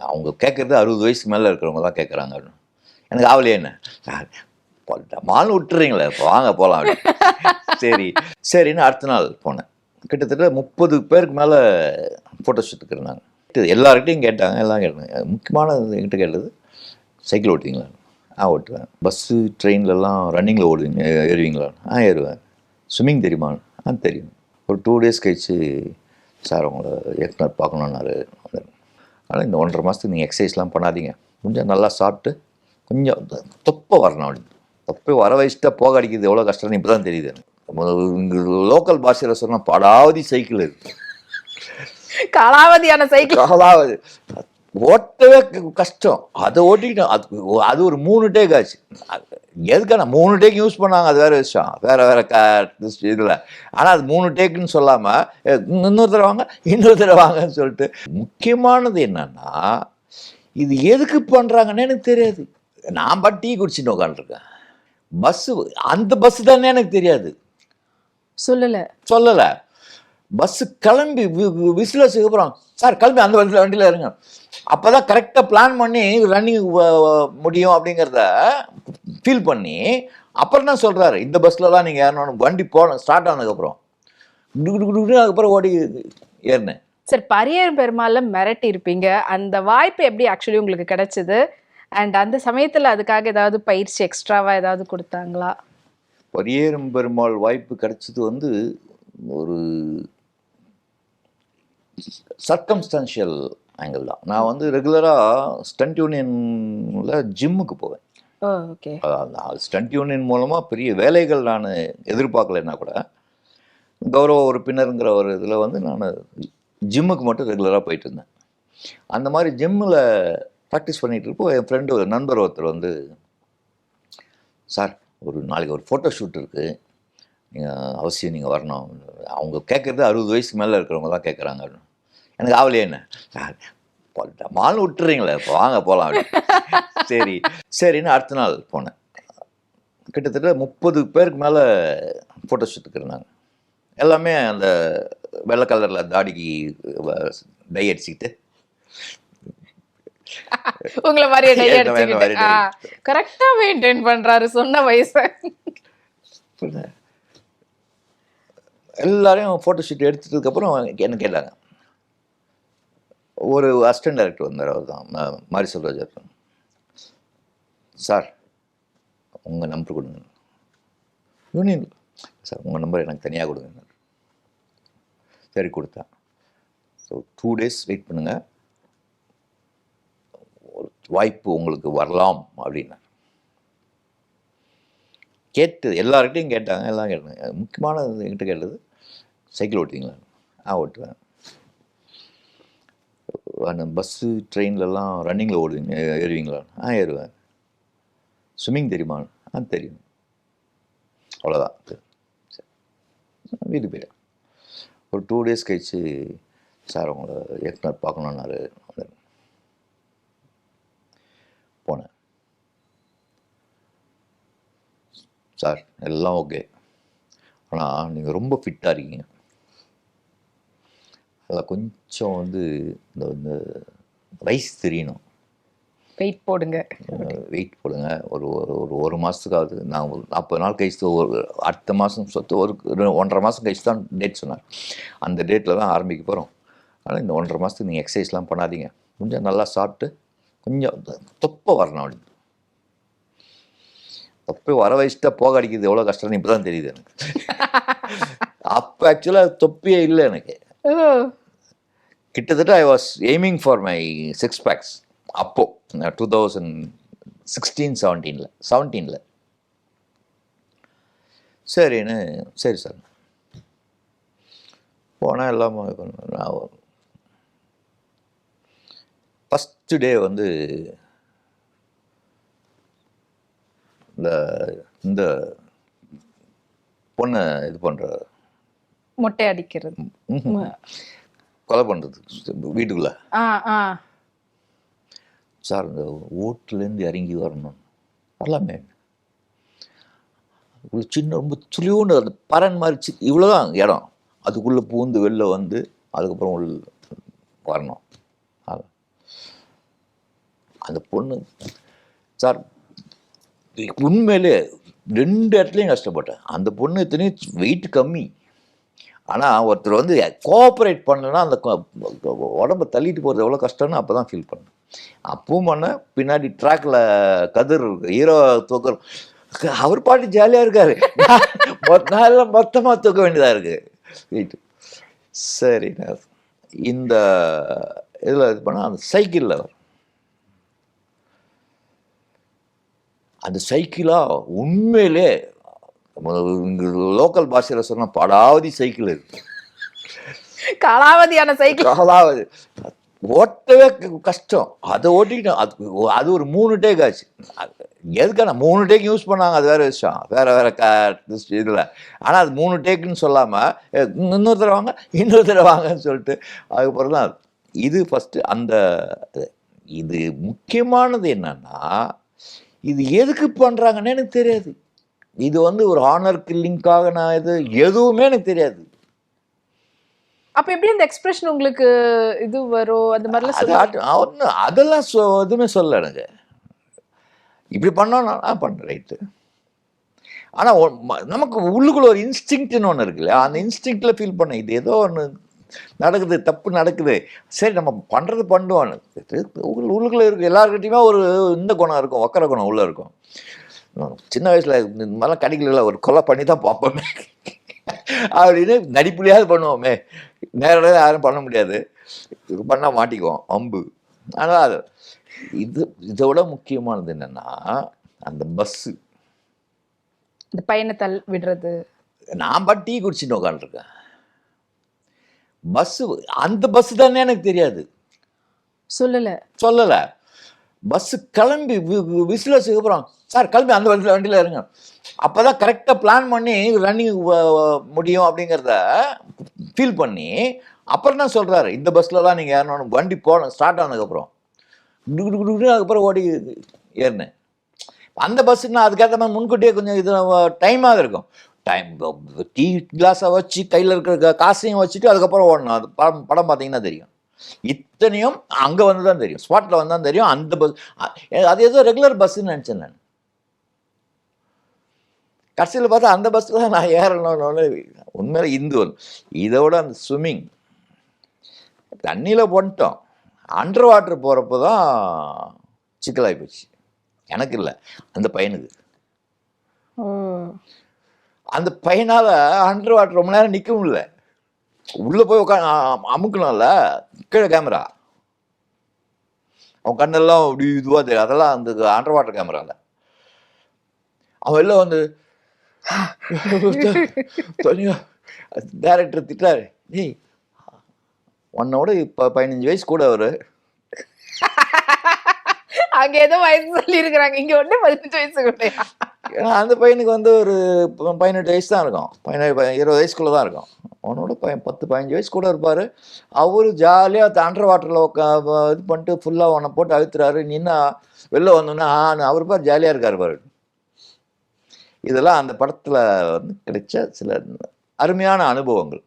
அவங்க கேட்குறது 60 வயசுக்கு மேலே இருக்கிறவங்க தான் கேட்குறாங்க. எனக்கு ஆவலையே என்ன மால் விட்டுறீங்களே, இப்போ வாங்க போகலாம் அப்படின்னு. சரின்னு அடுத்த நாள் போனேன். கிட்டத்தட்ட 30 பேருக்கு மேலே ஃபோட்டோ ஷூட்டுக்கு இருந்தாங்க. எல்லார்கிட்டையும் கேட்டாங்க, எல்லாம் கேட்டாங்க. முக்கியமானது என்கிட்ட கேட்டது, சைக்கிள் ஓட்டுவீங்களா? ஓட்டுவேன். பஸ்ஸு ட்ரெயின்லலாம் ரன்னிங்கில் ஓடுவீங்க, ஏறுவீங்களா? ஏறுவேன். ஸ்விம்மிங் தெரியுமா? தெரியும். ஒரு 2 டேஸ் கழிச்சு, சார் உங்களை இயக்குனர் பார்க்கணுன்னாரு. ஆனால் இந்த 1.5 மாதத்துக்கு நீங்கள் எக்ஸசைஸ்லாம் பண்ணாதீங்க, கொஞ்சம் நல்லா சாப்பிட்டு கொஞ்சம் தொப்பை வரணும் அப்படின்னு. தொப்பை வர வயசுட்டா போக அடிக்கிறது எவ்வளோ கஷ்டம்னு இப்போ தான் தெரியுது எனக்கு. லோக்கல் பாஷையில் சொன்னால் படாவதி சைக்கிள் இருக்கு, காலாவதியான சைக்கிள், காலாவதி ஓட்டவே கஷ்டம். அதை ஓட்டிக்கிட்டோம். அது ஒரு 3 டேக் ஆச்சு. எதுக்கான 3 டேக் யூஸ் பண்ணாங்க, அது வேறு விஷயம், வேறு இதில். ஆனால் அது 3 டேக்குன்னு சொல்லாமல் இன்னொரு தடவை வாங்கன்னு சொல்லிட்டு. முக்கியமானது என்னன்னா, இது எதுக்கு பண்ணுறாங்கன்னு எனக்கு தெரியாது. நான் பாட்டு டீ குடிச்சுட்டு உட்காந்துருக்கேன். பஸ்ஸு, அந்த பஸ்ஸு தானே எனக்கு தெரியாது, சொல்லலை. பஸ்ஸு கிளம்பி விசிலஸுக்கு அப்புறம், சார் கிளம்பி அந்த வண்டியில் இருங்க. அப்போ தான் கரெக்டாக பிளான் பண்ணி ரன்னிங் முடியும் அப்படிங்கிறத ஃபீல் பண்ணி அப்புறம் தான் சொல்கிறாரு, இந்த பஸ்ஸில் நீங்கள் ஏறணும். வண்டி போகணும் ஸ்டார்ட் ஆனதுக்கப்புறம் அதுக்கப்புறம் ஓடி ஏறினேன். சார், பரியேறும் பெருமாள்ல மிரட்டி இருப்பீங்க, அந்த வாய்ப்பு எப்படி ஆக்சுவலி உங்களுக்கு கிடைச்சது? அண்ட் அந்த சமயத்தில் அதுக்காக ஏதாவது பயிற்சி எக்ஸ்ட்ராவாக ஏதாவது கொடுத்தாங்களா? பரியேறும் பெருமாள் வாய்ப்பு கிடைச்சது வந்து ஒரு சர்க்கம்ஸ்டான்ஷியல் ஆங்கிள் தான். நான் வந்து ரெகுலராக ஸ்டண்ட் யூனியனில் ஜிம்முக்கு போவேன். ஸ்டண்ட் யூனியன் மூலமாக பெரிய வேலைகள் நான் எதிர்பார்க்கலைன்னா கூட, கௌரவ உறுப்பினருங்கிற ஒரு இதில் வந்து நான் ஜிம்முக்கு மட்டும் ரெகுலராக போயிட்டு இருந்தேன். அந்த மாதிரி ஜிம்மில் ப்ராக்டிஸ் பண்ணிகிட்டு இருப்போம். என் ஃப்ரெண்டு, ஒரு நண்பர் ஒருத்தர் வந்து, சார் ஒரு நாளைக்கு ஒரு ஃபோட்டோ ஷூட் இருக்குது, நீங்கள் அவசியம் நீங்கள் வரணும். அவங்க கேட்குறது 60 வயசுக்கு மேலே இருக்கிறவங்க தான் கேட்குறாங்க. எனக்கு ஆவலையே என்ன மால் விட்டுறீங்களே, இப்போ வாங்க போகலாம் அப்படின்னு. சரின்னு அடுத்த நாள் போனேன். கிட்டத்தட்ட 30 பேருக்கு மேலே ஃபோட்டோ ஷூட்டுக்கு இருந்தாங்க. எல்லாமே அந்த வெள்ளை கலரில் தாடிக்கு டை அடிச்சுக்கிட்டு, உங்களை மாதிரி கரெக்டா மெயின்டைன் பண்றாரு சொன்ன வயசை. எல்லாரையும் ஃபோட்டோ ஷூட் எடுத்ததுக்கப்புறம் என்ன கேட்டாங்க. ஒரு அசிஸ்டன்ட் டைரக்டர் வந்தார், அவர் தான் மாரி செல்வராஜர். சார் உங்கள் நம்பர் கொடுங்க. யூனியன் சார் உங்கள் நம்பர் எனக்கு தனியாக கொடுங்க. சரி கொடுத்தேன். ஸோ 2 டேஸ் வெயிட் பண்ணுங்கள், ஒரு வாய்ப்பு உங்களுக்கு வரலாம் அப்படின்னா. எல்லார்கிட்டையும் கேட்டாங்க, எல்லாம் கேட்டாங்க. முக்கியமானது என்கிட்ட கேட்டது, சைக்கிள் ஓட்டுவீங்களா? ஓட்டுவேன். பஸ்ஸு ட்ரெயின்லலாம் ரன்னிங்கில் ஓடுவீங்க, ஏறுவீங்களா? ஏறுவேன். ஸ்விம்மிங் தெரியுமா? தெரியும். அவ்வளோதான். சரி, வீட்டுக்கு போயிட்டேன். ஒரு 2 டேஸ் கழிச்சு, சார் உங்களை இயக்குனர் பார்க்கணுன்னாரு. போனேன். சார் எல்லாம் ஓகே, ஆனால் நீங்கள் ரொம்ப ஃபிட்டாக இருக்கீங்க, அதில் கொஞ்சம் வந்து இந்த ரைஸ் தெரியணும், வெயிட் போடுங்க. ஒரு மாதத்துக்காவது. நான் 40 நாள் கழிச்சு, அடுத்த மாதம் சொத்து ஒரு 1.5 மாதம் கழிச்சு தான் டேட் சொன்னார். அந்த டேட்டில் தான் ஆரம்பிக்க போகிறோம். ஆனால் இந்த 1.5 மாதத்துக்கு நீங்கள் எக்ஸசைஸ்லாம் பண்ணாதீங்க, கொஞ்சம் நல்லா சாப்பிட்டு கொஞ்சம் தொப்பை வரணும் அப்படின்னு. தொப்பை வர வயசுட்டா போக அடிக்கிறது எவ்வளோ கஷ்டம்னு இப்போ தான் தெரியுது எனக்கு. அப்போ ஆக்சுவலாக தொப்பியே இல்லை எனக்கு. கிட்டத்தட்ட I was aiming for my 6 packs அப்போது 2016-17. சரி சார் போனால் எல்லாம். நான் ஃபஸ்ட்டு டே வந்து இந்த பொண்ணை இது பண்ணுற, மொட்டை அடிக்கிறது, கொலை பண்ணுறது வீட்டுக்குள்ள. சார் இந்த ஓட்டுலேருந்து இறங்கி வரணும், வரலாமே. சின்ன ரொம்ப துளியோண்டு அந்த பறன் மாதிரி இவ்வளோதான் இடம், அதுக்குள்ளே பூந்து வெளில வந்து அதுக்கப்புறம் வரணும். அந்த பொண்ணு சார் உண்மையிலே 2 இடத்துலையும் கஷ்டப்பட்டேன். அந்த பொண்ணு இத்தனையும் வெயிட் கம்மி. ஆனால் ஒருத்தர் வந்து கோஆப்ரேட் பண்ணலன்னா அந்த உடம்ப தள்ளிட்டு போகிறது எவ்வளோ கஷ்டம்னு அப்போ தான் ஃபீல் பண்ணேன். அப்பவும் பண்ணேன். பின்னாடி ட்ராக்கில் கதிர் ஹீரோ தூக்குற அவர் பாட்டு ஜாலியாக இருக்காரு. நாளெல்லாம் மொத்தமாக தூக்க வேண்டியதாக இருக்குது வெயிட்டு. சரி இந்த இதில் இது பண்ணால் அந்த சைக்கிளில் அந்த சைக்கிளாக உண்மையிலே லோக்கல் பாஷையில் சொன்னால் படாவதி சைக்கிள் இருக்கு. காலாவதியான சைக்கிள். காலாவதி ஓட்டவே கஷ்டம். அதை ஓட்டிக்கிட்டோம். அது ஒரு 3 டேக் ஆச்சு. எதுக்கான 3 டேக் யூஸ் பண்ணாங்க, அது வேறு விஷயம், வேறு இதில். ஆனால் அது 3 டேக்குன்னு சொல்லாமல் இன்னொரு தடவை வாங்கன்னு சொல்லிட்டு அதுக்கப்புறம் தான் இது ஃபஸ்ட்டு அந்த இது முக்கியமானது என்னன்னா, இது எதுக்கு பண்ணுறாங்கன்னு எனக்கு தெரியாது. இது வந்து ஒரு ஹானர் கில்லிங்காக நான் எதுவுமே எனக்கு தெரியாது. அப்ப எப்படி அந்த எக்ஸ்பிரஷன் உங்களுக்கு இது வரும் அந்த மாதிரிலாம்? அதெல்லாம் எதுவுமே சொல்ல எனக்கு. இப்படி பண்ணோம் நான் பண்ணுறேன் ரைட்டு. ஆனால் நமக்கு உள்ளுக்குள்ள ஒரு இன்ஸ்டிங்க்ட்னு ஒன்று இருக்குல்ல, அந்த இன்ஸ்டிங்க்டில் ஃபீல் பண்ணேன் இது ஏதோ ஒன்று நடக்குது, தப்பு நடக்குது, சரி நம்ம பண்ணுறது பண்ணுவான்னு. உள்ளுக்குள்ளே இருக்குது எல்லாருக்கிட்டையுமே ஒரு இந்த குணம் இருக்கும், வக்கர குணம் உள்ளே இருக்கும். சின்ன வயசில் இந்த மாதிரிலாம் கிடைக்கல, ஒரு கொலை பண்ணி தான் பார்ப்போமே அப்படின்னு நடிப்புலையாவது பண்ணுவோமே, நேரடியாக யாரும் பண்ண முடியாது, பண்ணால் மாட்டிக்குவோம் அம்பு. ஆனால் அது இதோட முக்கியமானது என்னென்னா அந்த பஸ்ஸு, இந்த பயணத்தால் விடுறது. நான் டீ குடிச்சுட்டு உட்காந்துருக்கேன். பஸ்ஸு அந்த பஸ்ஸு தானே எனக்கு தெரியாது, சொல்லலை. பஸ்ஸு கிளம்பி விசிலஸுக்கு அப்புறம் சார் கிளம்பி அந்த வண்டியில் இருங்க, அப்போ தான் கரெக்டாக பிளான் பண்ணி ரன்னிங் முடியும் அப்படிங்கிறத ஃபீல் பண்ணி அப்புறம் தான் சொல்கிறாரு இந்த பஸ்ஸில் தான் நீங்கள் ஏறணும். வண்டி போன ஸ்டார்ட் ஆனதுக்கப்புறம் அதுக்கப்புறம் ஓடி ஏறினேன். அந்த பஸ்ஸுன்னா அதுக்கேற்ற மாதிரி முன்கூட்டியே கொஞ்சம் இது டைமாக இருக்கும். டீ கிளாஸை வச்சு கையில் இருக்கிற காசையும் வச்சுட்டு அதுக்கப்புறம் ஓடணும். அது படம் பார்த்தீங்கன்னா தெரியும். இத்தனையும் அங்கே வந்து தான் தெரியும், ஸ்பாட்டில் வந்து தான் தெரியும். அந்த பஸ் அது ஏதோ ரெகுலர் பஸ்ஸுன்னு நினச்சேன் நான். கடைசியில் பார்த்தா அந்த பஸ்ஸில் தான் நான் ஏறணும்னு உண்மையில இந்து. இதோட அந்த ஸ்விம்மிங் தண்ணியில் போட்டோம், அண்டர் வாட்டர் போகிறப்போ தான் சிக்கலாகி போச்சு. எனக்கு இல்லை, அந்த பையனுக்கு. அந்த பையனால் அண்டர் வாட்டர் ரொம்ப நேரம் நிற்க முடியல. உள்ளே போய் உட்காந்து அமுக்கணும்ல, கீழே கேமரா, அவன் கண்ணெல்லாம் அப்படி இதுவாக தெரியும். அதெல்லாம் அந்த அண்டர் வாட்டர் கேமராவில் அவன் எல்லாம் வந்து டைரக்டர் திட்டாரு, ஏய் உன்னோட இப்போ 15 வயசு கூட அவரு. அங்கே ஏதோ வயசு சொல்லி இருக்கிறாங்க, இங்கே ஒன்று 15 வயசு கூட. ஏன்னா அந்த பையனுக்கு வந்து ஒரு 18 வயசு தான் இருக்கும், 20 வயசுக்குள்ளே தான் இருக்கும். அவனோட 10-15 வயசு கூட இருப்பார். அவரு ஜாலியாக அண்டர் வாட்டரில் இது பண்ணிட்டு ஃபுல்லாக உன்னை போட்டு அழுத்துறாரு. நின்னா வெளில வந்தோன்னா அவர் பார் ஜாலியாக இருக்கார் பாரு. இதெல்லாம் அந்த படத்தில் வந்து கிடைச்ச சில அருமையான அனுபவங்கள்.